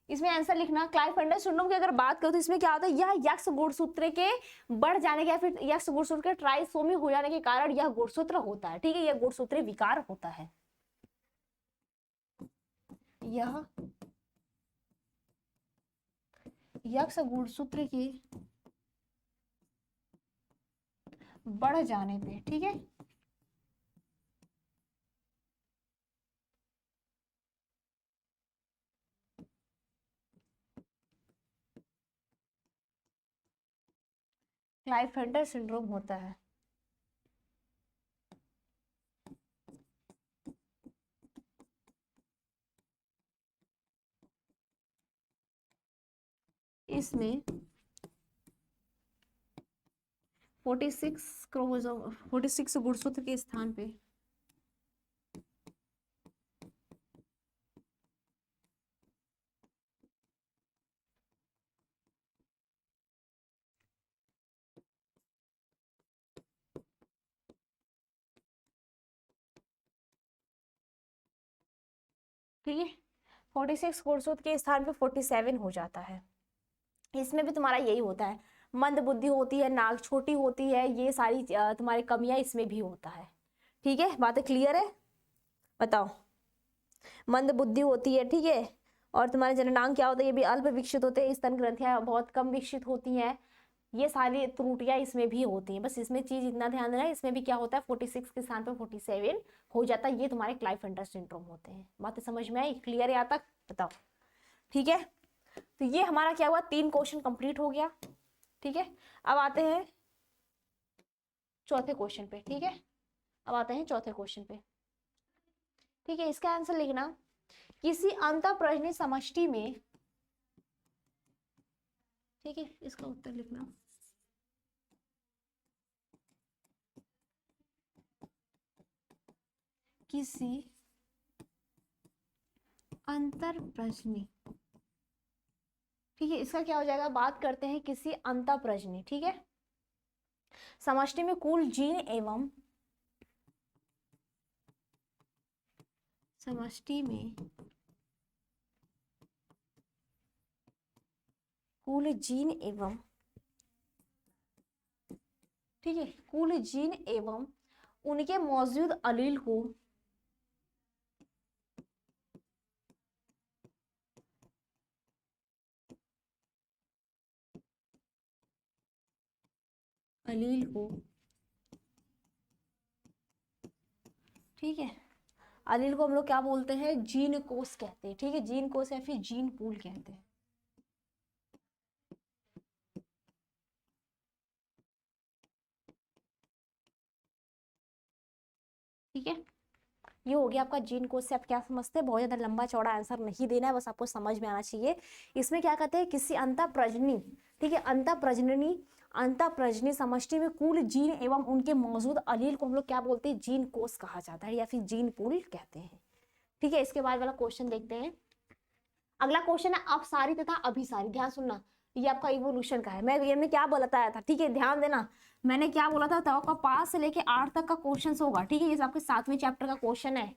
इसमें आंसर लिखना। क्लाइफेंडर सिंड्रोम की अगर बात करो तो इसमें क्या होता है, यह यक्स गुणसूत्र के बढ़ जाने के या फिर यक्स गुणसूत्र के ट्राइसोमी हो जाने के कारण यह गुणसूत्र होता है, ठीक है, यह गुणसूत्री विकार होता है, यह यक्स गुणसूत्र के बढ़ जाने पे, ठीक है, क्लाइफेंडर सिंड्रोम होता है। इसमें 46 क्रोमोसोम 46 गुणसूत्र के स्थान पे ठीक है 46 गुणसूत्र के स्थान पे 47 हो जाता है। इसमें भी तुम्हारा यही होता है, मंद बुद्धि होती है, नाक छोटी होती है, ये सारी तुम्हारी कमियां इसमें भी होता है, ठीक है, बातें क्लियर है, बताओ, मंद बुद्धि होती है, ठीक है, और तुम्हारे जननांग क्या होता है, ये भी अल्प विकसित होते हैं। स्तन ग्रंथियां बहुत कम विकसित होती हैं। ये सारी त्रुटियां इसमें भी होती हैं। बस इसमें चीज इतना ध्यान देना है, इसमें भी क्या होता है 46 के स्थान पर 47 हो जाता है। ये तुम्हारे क्लाइफेंटर सिंड्रोम होते हैं। बातें समझ में आई? क्लियर है यहाँ तक? बताओ। ठीक है, तो ये हमारा क्या हुआ, 3 क्वेश्चन कंप्लीट हो गया। ठीक है, अब आते हैं चौथे क्वेश्चन पे। ठीक है, अब आते हैं चौथे क्वेश्चन पे। ठीक है, इसका आंसर लिखना, किसी अंतःप्रज्ञी समष्टि में, ठीक है, इसका उत्तर लिखना, किसी अंतःप्रज्ञी, ठीक है, इसका क्या हो जाएगा, बात करते हैं किसी अंतःप्रज्ञी, ठीक है, समष्टि में कुल जीन एवं, समष्टि में कुल जीन एवं, ठीक है, कुल जीन एवं उनके मौजूद अलील को, अलील को, ठीक है, अलील को हम लोग क्या बोलते हैं, जीन कोष कहते हैं। ठीक है, जीन कोष या फिर जीन पूल कहते हैं। ठीक है, ये हो गया आपका जीन कोष से आप क्या समझते हैं, बहुत ज्यादा लंबा चौड़ा आंसर नहीं देना है, बस आपको समझ में आना चाहिए। इसमें क्या कहते हैं, किसी अंतःप्रजननी, ठीक है, अंतःप्रजननी, अंतःप्रजननी समष्टि में कुल जीन एवं उनके मौजूद अलील को हम लोग क्या बोलते हैं, जीन कोष कहा जाता है या फिर जीन पूल कहते हैं। ठीक है, इसके बाद वाला क्वेश्चन देखते हैं। अगला क्वेश्चन है अपसारी तथा अभिसारी। ध्यान सुनना, ये आपका इवोल्यूशन का है। मैंने क्या बताया था, ठीक है, ध्यान देना, मैंने क्या बोला था, तो आपका 5 से लेके 8 तक का क्वेश्चन होगा। ठीक है, ये आपके 7वें चैप्टर का क्वेश्चन है।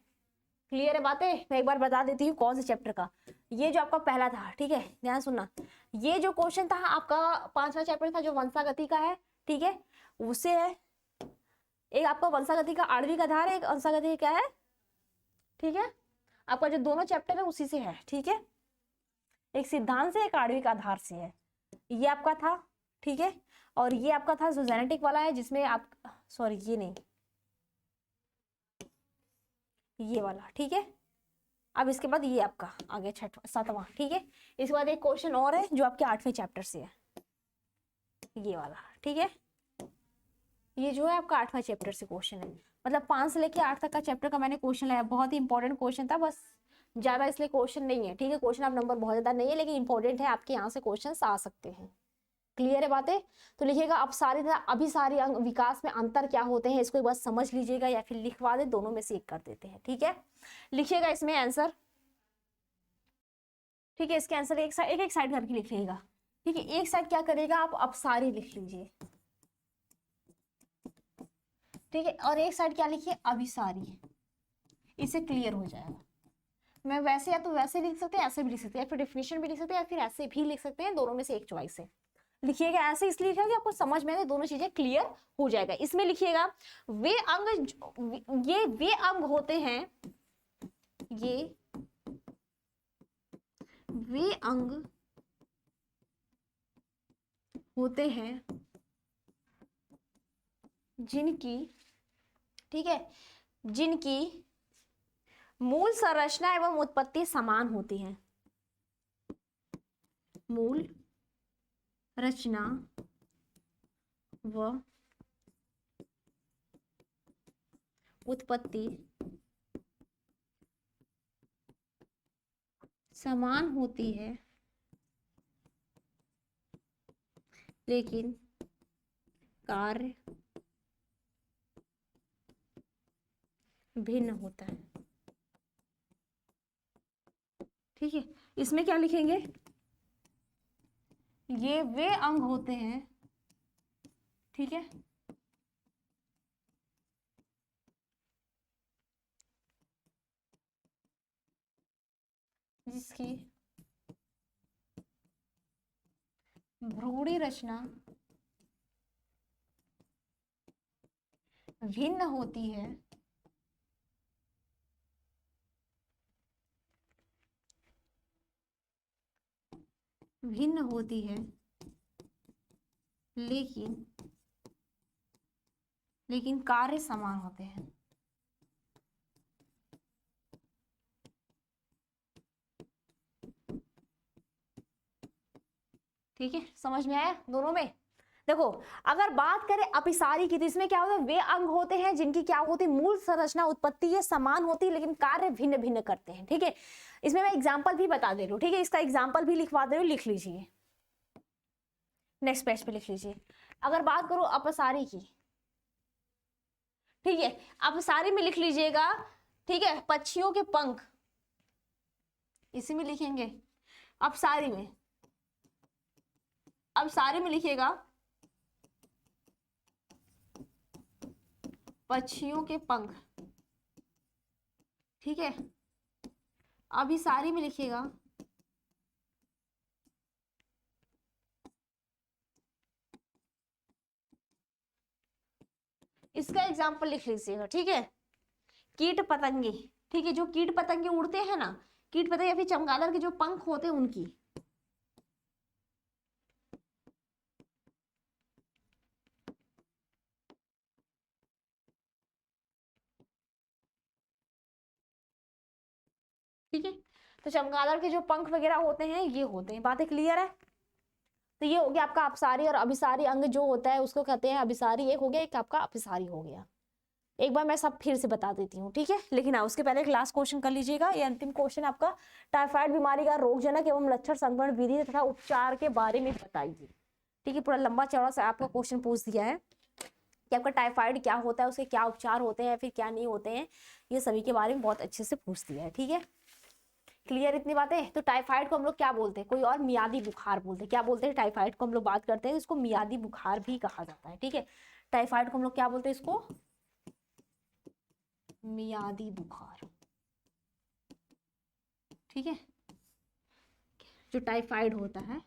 क्लियर है बातें? मैं एक बार बता देती हूँ कौन से चैप्टर का। ये जो आपका पहला था, ठीक है, ध्यान सुनना, ये जो क्वेश्चन था आपका 5वां चैप्टर था जो वंशागति का है। ठीक है, उससे है एक आपका वंशागति का आणविक आधार है, एक वंशागति क्या है, ठीक है, आपका जो दोनों चैप्टर है उसी से है। ठीक है, एक सिद्धांत से एक आणविक आधार से है, ये आपका था। ठीक है, और ये आपका था जो जेनेटिक वाला है, जिसमें आप, सॉरी ये नहीं, ये वाला। ठीक है, अब इसके बाद ये आपका आ गया 7वां। ठीक है, इसके बाद एक क्वेश्चन और है जो आपके 8वें चैप्टर से है, ये वाला। ठीक है, ये जो है आपका 8वां चैप्टर से क्वेश्चन है, मतलब 5 से लेके 8 तक का चैप्टर का मैंने क्वेश्चन लाया। बहुत ही इंपॉर्टेंट क्वेश्चन था, बस ज्यादा इसलिए क्वेश्चन नहीं है। ठीक है, क्वेश्चन आप नंबर बहुत ज्यादा नहीं है, लेकिन इंपॉर्टेंट है, आपके यहाँ से क्वेश्चन आ सकते हैं। क्लियर है बातें? तो लिखिएगा अपसारी तथा अभिसारी अंग विकास में अंतर क्या होते हैं, इसको एक बार समझ लीजिएगा या फिर लिखवा दे, दोनों में से एक कर देते हैं। ठीक है, लिखिएगा इसमें आंसर। ठीक है, इसके आंसर एक एक साइड करके लिख लीजिएगा। ठीक है, एक साइड क्या करेगा, आप अपसारी लिख लीजिए। ठीक है, और एक साइड क्या लिखिए, अभिसारी। इससे क्लियर हो जाएगा। मैं वैसे या तो वैसे लिख सकते हैं, ऐसे भी लिख सकते हैं, या फिर डिफिनेशन भी लिख सकते हैं, या फिर ऐसे भी लिख सकते हैं, दोनों में से एक चॉइस है। लिखिएगा ऐसे इसलिए लिखिएगा कि आपको समझ में आए, दोनों चीजें क्लियर हो जाएगा। इसमें लिखिएगा वे अंग, ये वे अंग होते हैं, ये वे अंग होते हैं जिनकी, ठीक है, जिनकी मूल संरचना एवं उत्पत्ति समान होती है। मूल रचना व उत्पत्ति समान होती है, लेकिन कार्य भिन्न होता है। ठीक है, इसमें क्या लिखेंगे, ये वे अंग होते हैं, ठीक है, जिसकी भ्रूणी रचना भिन्न होती है, भिन्न होती है, लेकिन कार्य समान होते हैं। ठीक है, समझ में आया दोनों में? देखो, अगर बात करें अपिसारी की तो इसमें क्या होता है, वे अंग होते हैं जिनकी क्या होती है, मूल संरचना उत्पत्ति ये समान होती है लेकिन कार्य भिन्न भिन्न करते हैं। ठीक है, इसमें मैं एग्जांपल भी बता दे रही हूँ। ठीक है, इसका एग्जांपल भी लिखवा दे रही हूँ, लिख लीजिए, नेक्स्ट पेज पे लिख लीजिए। अगर बात करूं अपसारी की, ठीक है, अपसारी में लिख लीजिएगा, ठीक है, पक्षियों के पंख, इसी में लिखेंगे। अपसारी में, अपसारी में लिखिएगा पक्षियों के पंख। ठीक है, अभिसारी में लिखिएगा इसका एग्जाम्पल लिख लीजिएगा। ठीक है, कीट पतंगे। ठीक है, जो कीट पतंगे उड़ते हैं ना, कीट पतंगे या फिर चमगादड़ के जो पंख होते हैं उनकी। ठीक है, तो चमगादड़ के जो पंख वगैरह होते हैं ये होते हैं। बातें क्लियर है? तो ये हो गया आपका अपसारी और अभिसारी अंग जो होता है उसको कहते हैं अभिसारी, एक हो गया, एक आपका अपसारी हो गया। एक बार मैं सब फिर से बता देती हूँ। ठीक है, लेकिन उसके पहले एक लास्ट क्वेश्चन कर लीजिएगा। ये अंतिम क्वेश्चन आपका, टाइफाइड बीमारी का रोगजनक एवं लक्षण, संक्रमण विधि तथा उपचार के बारे में बताइए। ठीक है, पूरा लंबा चौड़ा सा आपका क्वेश्चन पूछ दिया है कि आपका टाइफाइड क्या होता है, उसके क्या उपचार होते हैं, फिर क्या नहीं होते हैं, ये सभी के बारे में बहुत अच्छे से पूछ दिया है। ठीक है, क्लियर इतनी बातें? तो टाइफाइड को हम लोग क्या बोलते हैं, कोई और मियादी बुखार बोलते हैं। क्या बोलते हैं? टाइफाइड को हम लोग बात करते हैं, इसको मियादी बुखार भी कहा जाता है। ठीक है, टाइफाइड को हम लोग क्या बोलते हैं, इसको मियादी बुखार। ठीक है, जो टाइफाइड होता है।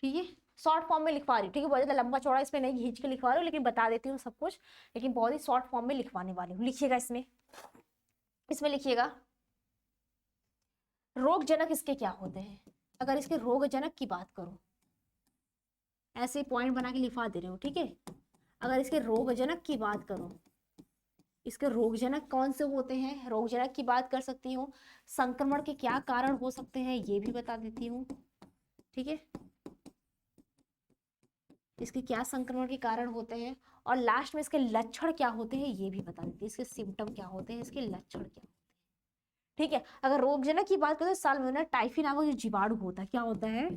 ठीक है, शॉर्ट फॉर्म में लिखवा रही हूँ। ठीक है, बहुत ज्यादा लंबा चौड़ा इसमें नहीं खींच के लिखवा रही हूँ, लेकिन बता देती हूँ सब कुछ, लेकिन बहुत ही शॉर्ट फॉर्म में लिखवाने वाली हूँ। लिखिएगा इसमें, इसमें लिखिएगा रोगजनक इसके क्या होते हैं। अगर इसके रोगजनक की बात करूं, ऐसे पॉइंट बना के लिखवा दे रहे हो। ठीक है, अगर इसके रोगजनक की बात करूं, इसके रोगजनक कौन से होते हैं, रोगजनक की बात कर सकती हूँ। संक्रमण के क्या कारण हो सकते हैं ये भी बता देती हूँ। ठीक है, इसके क्या संक्रमण के कारण होते हैं, और लास्ट में इसके लक्षण क्या होते हैं ये भी बता देती है। इसके सिम्टम क्या होते हैं, इसके लक्षण क्या होते हैं। ठीक है, अगर रोगजनक की बात करें तो साल्मोनेला टाइफी नामक जो जीवाणु होता है, क्या होता है,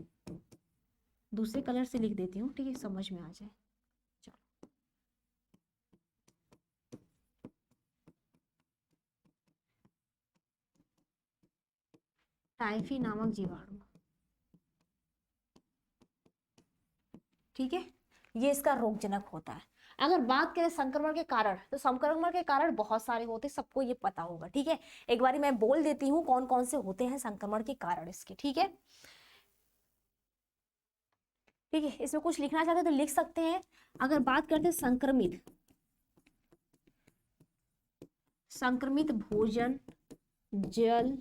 दूसरे कलर से लिख देती हूँ, ठीक है, समझ में आ जाए। चलो, टाइफी नामक जीवाणु। ठीक है, ये इसका रोगजनक होता है। अगर बात करें संक्रमण के कारण, तो संक्रमण के कारण बहुत सारे होते हैं, सबको ये पता होगा। ठीक है, एक बारी मैं बोल देती हूँ कौन कौन से होते हैं संक्रमण के कारण इसके। ठीक है, ठीक है, इसमें कुछ लिखना चाहते हैं तो लिख सकते हैं। अगर बात करते हैं संक्रमित, संक्रमित भोजन, जल,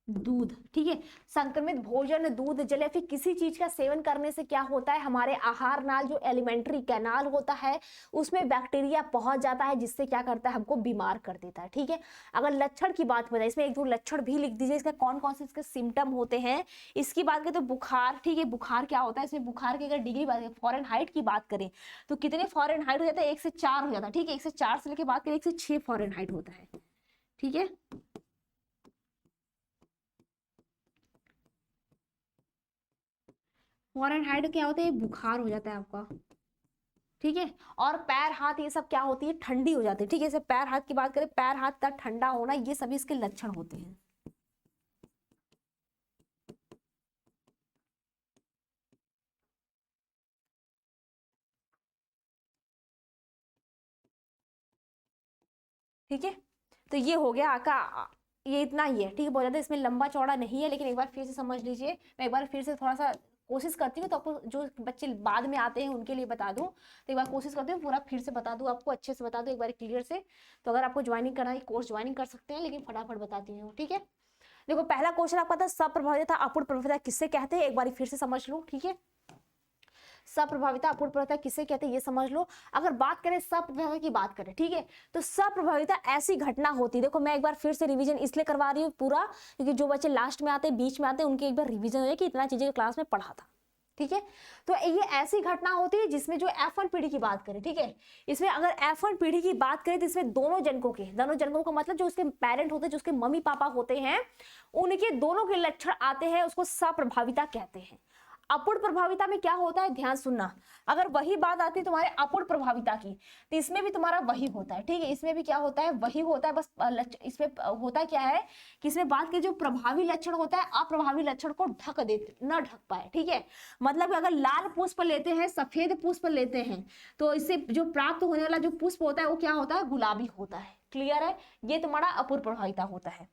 दूध। ठीक है, संक्रमित भोजन, दूध, जल या फिर किसी चीज का सेवन करने से क्या होता है, हमारे आहार नाल जो एलिमेंट्री कैनाल होता है उसमें बैक्टीरिया पहुंच जाता है, जिससे क्या करता है, हमको बीमार कर देता है। ठीक है, अगर लक्षण की बात बताए, इसमें एक दो लक्षण भी लिख दीजिए, इसका कौन कौन से इसके सिम्टम होते हैं। इसकी बात करें तो बुखार। ठीक है, बुखार क्या होता है, इसमें बुखार की अगर डिग्री बात करें, फॉरेनहाइट की बात करें तो कितने फॉरेनहाइट हो जाता है, 1 से 4 हो जाता है। ठीक है, 1 से 4 से लेके बात करें 1 से 6 फॉरेनहाइट होता है। ठीक है, फॉरेनहाइट क्या होता है, बुखार हो जाता है आपका। ठीक है, और पैर हाथ ये सब क्या होती है, ठंडी हो जाती है। ठीक है, जैसे पैर हाथ की बात करें, पैर हाथ का ठंडा होना, ये सभी इसके लक्षण होते हैं। ठीक है, तो ये हो गया आपका, ये इतना ही है। ठीक है, बहुत ज्यादा इसमें लंबा चौड़ा नहीं है, लेकिन एक बार फिर से समझ लीजिए। मैं एक बार फिर से थोड़ा सा कोशिश करती हूँ, तो आपको जो बच्चे बाद में आते हैं उनके लिए बता दूं, तो एक बार कोशिश करती हूँ पूरा फिर से बता दूं, आपको अच्छे से बता दूं एक बार क्लियर से। तो अगर आपको ज्वाइनिंग करना है, कोर्स ज्वाइनिंग कर सकते हैं, लेकिन फटाफट बताती हूँ। ठीक है, देखो पहला क्वेश्चन आपका था सप्रभाविता अपूर्ण प्रभाविता किससे कहते हैं, एक बार फिर से समझ लो, ठीक है। सप्रभाविता अपूर्ण प्रभाविता किसे कहते हैं ये समझ लो। अगर बात करें सप्रभाविता की बात करें, ठीक है, तो सप्रभाविता ऐसी घटना होती है, देखो मैं एक बार फिर से रिवीजन इसलिए करवा रही हूँ पूरा, क्योंकि जो बच्चे लास्ट में आते हैं बीच में आते हैं उनके एक बार रिवीजन हो जाए कि इतना चीजें क्लास में पढ़ा था, ठीक है। तो ये ऐसी घटना होती है जिसमें जो F1 पीढ़ी की बात करें, ठीक है, इसमें अगर F1 पीढ़ी की बात करें तो इसमें दोनों जनकों का मतलब जो उसके पेरेंट होते हैं, जो उसके मम्मी पापा होते हैं, उनके दोनों के लक्षण आते हैं, उसको सप्रभाविता कहते हैं। अपूर्ण प्रभाविता में क्या होता है, ध्यान सुनना, अगर वही बात आती है तुम्हारे अपूर्ण प्रभाविता की, तो इसमें भी तुम्हारा वही होता है, ठीक है, इसमें भी क्या होता है, वही होता है, बस इसमें होता क्या है कि इसमें बात की जो प्रभावी लक्षण होता है अप्रभावी लक्षण को न ढक पाए, ठीक है। मतलब अगर लाल पुष्प लेते हैं, सफेद पुष्प लेते हैं, तो इससे जो प्राप्त होने वाला जो पुष्प होता है वो क्या होता है, गुलाबी होता है। क्लियर है, ये तुम्हारा अपूर्ण प्रभाविता होता है।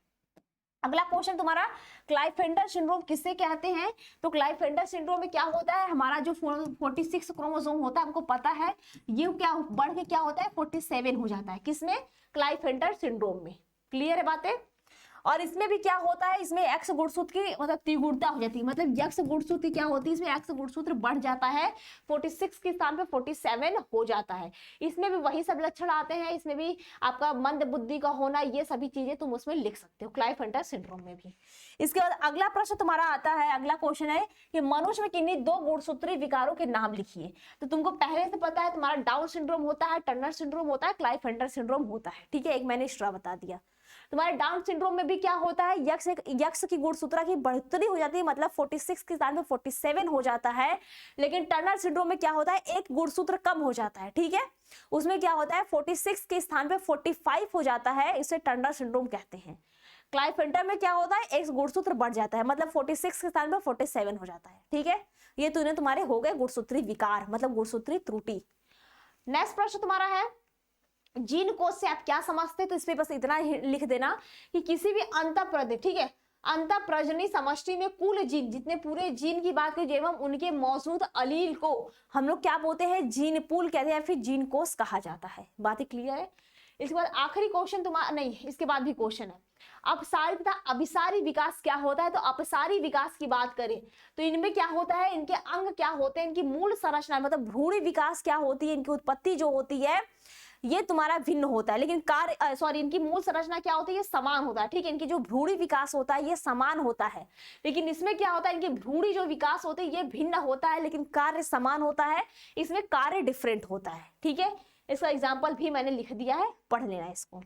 अगला क्वेश्चन तुम्हारा क्लाइफेंडर सिंड्रोम किससे कहते हैं, तो क्लाइफेंडर सिंड्रोम में क्या होता है, हमारा जो 46 क्रोमोसोम होता है हमको पता है, ये क्या बढ़ के क्या होता है 47 हो जाता है, किसमें, क्लाइफेंडर सिंड्रोम में। क्लियर है बातें। और इसमें भी क्या होता है, इसमें एक्स गुणसूत्र की मतलब त्रिगुणता हो जाती है, मतलब एक्स गुणसूत्र क्या होती है, इसमें एक्स गुणसूत्र बढ़ जाता है, 46 के स्थान पे 47 हो जाता है। इसमें भी वही सब लक्षण आते हैं, इसमें भी आपका मंद बुद्धि का होना, ये सभी चीजें तुम उसमें लिख सकते हो क्लाइफेंडर सिंड्रोम में भी। इसके बाद अगला प्रश्न तुम्हारा आता है, अगला क्वेश्चन है कि मनुष्य में किन्हीं दो गुणसूत्रीय विकारों के नाम लिखिए। तो तुमको पहले से पता है तुम्हारा डाउन सिंड्रोम होता है, टर्नर सिंड्रोम होता है, क्लाइफेंडर सिंड्रोम होता है, ठीक है, एक मैंने एक्स्ट्रा बता दिया। तुम्हारे डाउन सिंड्रोम में भी क्या होता है, यक्स की गुणसूत्रा की बढ़ोतरी हो जाती है, मतलब 46 के स्थान पे 47 हो जाता है। लेकिन टर्नर सिंड्रोम में क्या होता है, एक गुणसूत्र कम हो जाता है, ठीक है, उसमें क्या होता है 46 के स्थान पे 45 हो जाता है, इसे टर्नर सिंड्रोम कहते हैं। क्लाइफेंडर में क्या होता है, एक गुणसूत्र बढ़ जाता है, मतलब 46 के स्थान पे 47 हो जाता है, ठीक है। ये तुम्हारे हो गए गुणसूत्री विकार, मतलब गुणसूत्री त्रुटि। नेक्स्ट प्रश्न तुम्हारा है जीन कोश से आप क्या समझते हैं, तो इसमें बस इतना लिख देना कि किसी भी अंतःप्रदेश, ठीक है, अंतःप्रजननी समष्टि में कुल जीन, जितने पूरे जीन की बात करें एवं उनके मौजूद अलील को हम लोग क्या बोलते हैं, जीन पूल कहते हैं, फिर जीन कोश कहा जाता है। बातें क्लियर है। इसके बाद आखिरी क्वेश्चन तुम्हारा नहीं, इसके बाद भी क्वेश्चन है, अपसारी तथा अभिसारी विकास क्या होता है। तो अपसारी विकास की बात करें तो इनमें क्या होता है, इनके अंग क्या होते हैं, इनकी मूल संरचना मतलब भ्रूण विकास क्या होती है, इनकी उत्पत्ति जो होती है ये तुम्हारा भिन्न होता है, लेकिन इनकी मूल संरचना क्या होती है, ये समान होता है, ठीक है। इनकी जो भ्रूणी विकास होता है ये समान होता है, लेकिन इसमें क्या होता है, इनकी भ्रूणी जो विकास होती है ये भिन्न होता है, लेकिन कार्य समान होता है, इसमें कार्य डिफरेंट होता है, ठीक है। इसका एग्जाम्पल भी मैंने लिख दिया है, पढ़ लेना इसको।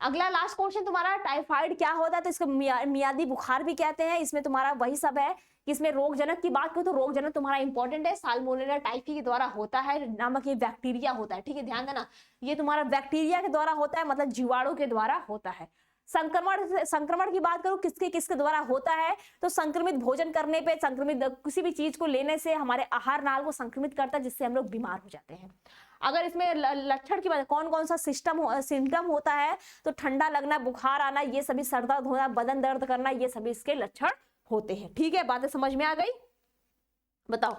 अगला लास्ट क्वेश्चन तुम्हारा टाइफाइड क्या होता है, तो इसको मियादी बुखार भी कहते हैं। इसमें तुम्हारा वही सब है कि इसमें रोगजनक की बात करो तो रोगजनक तुम्हारा इंपॉर्टेंट है, साल्मोनेला टाइफी के द्वारा होता है, नामक ये बैक्टीरिया होता है, ठीक है, ध्यान देना, ये तुम्हारा बैक्टीरिया के द्वारा होता है, मतलब जीवाणु के द्वारा होता है। संक्रमण की बात करूं किसके द्वारा होता है, तो संक्रमित भोजन करने पे, संक्रमित किसी भी चीज को लेने से हमारे आहार नाल को संक्रमित करता है, जिससे हम लोग बीमार हो जाते हैं। अगर इसमें लक्षण की बात कौन कौन सा सिम्टम होता है, तो ठंडा लगना, बुखार आना, ये सभी सर दर्द होना, बदन दर्द करना, ये सभी इसके लक्षण होते हैं, ठीक है। बातें समझ में आ गई, बताओ,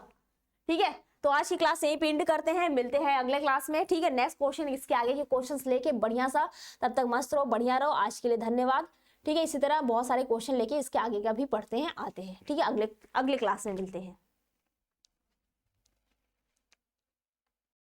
ठीक है। तो आज की क्लास यहीं पे एंड करते हैं, मिलते हैं अगले क्लास में, ठीक है। नेक्स्ट क्वेश्चन इसके आगे के क्वेश्चंस लेके बढ़िया सा, तब तक मस्त रहो, बढ़िया रहो। आज के लिए धन्यवाद, ठीक है। इसी तरह बहुत सारे क्वेश्चन लेके इसके आगे का भी पढ़ते हैं, आते हैं, ठीक है। अगले क्लास में मिलते हैं।